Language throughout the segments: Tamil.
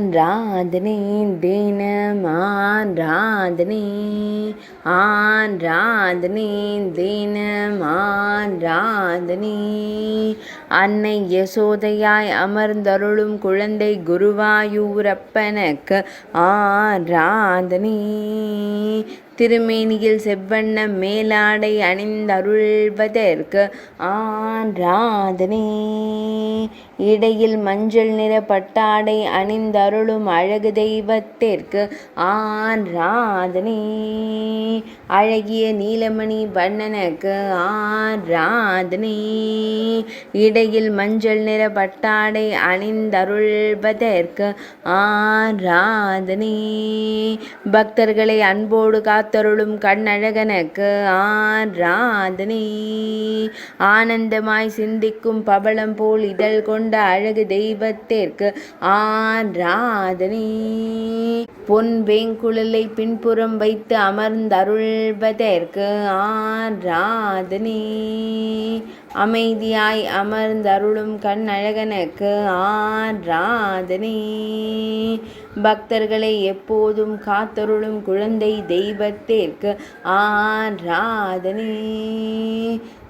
ஆராதனை தினம் ஆராதனை ஆராதனை தினம் ஆராதனை அன்னை யசோதையாய் அமர்ந்தருளும் குழந்தை குருவாயூரப்பனுக்கு ஆராதனை திருமேனியில் செவ்வண்ண மேலாடை அணிந்தருள்வதற்கு ஆராதனை இடையில் மஞ்சள் நிற பட்டாடை அணிந்தருளும் அழகு தெய்வத்திற்கு ஆராதனை அழகிய நீலமணி வண்ணனுக்கு ஆராதனை இடையில் மஞ்சள் நிற பட்டாடை அணிந்தருள்வதற்கு ஆராதனை பக்தர்களை அன்போடு காத்தருளும் கண்ணழகனுக்கு ஆராதனை ஆனந்தமாய் சிந்திக்கும் பவளம் போல் இதழ் கொண்ட அழகு தெய்வத்திற்கு ஆராதனை பொன் வேங்குழலை பின்புறம் வைத்து அமர்ந்தருள்வதற்கு ஆராதனை அமைதியாய் அமர்ந்தருளும் கண்ணழகனுக்கு ஆராதனை பக்தர்களை எப்போதும் காத்தருளும் குழந்தை தெய்வத்திற்கு ஆராதனை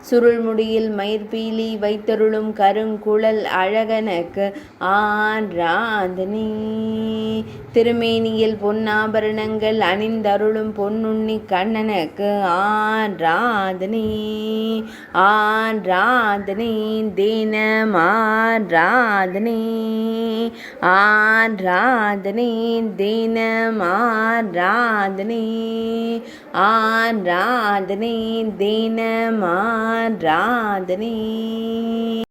சுருள்முடியில் மயிர்பீலி வைத்தருளும் கருங்குழல் அழகனுக்கு ஆராதனை திருமேனியில் பொன்னாபரணங்கள் அணிந்தருளும் பொன்னுண்ணி கண்ணனுக்கு ஆராதனை ஆராதனை தினம் ஆராதனை ஆராதனை தினம் ஆராதனை ஆராதனை தினம் ஆராதனை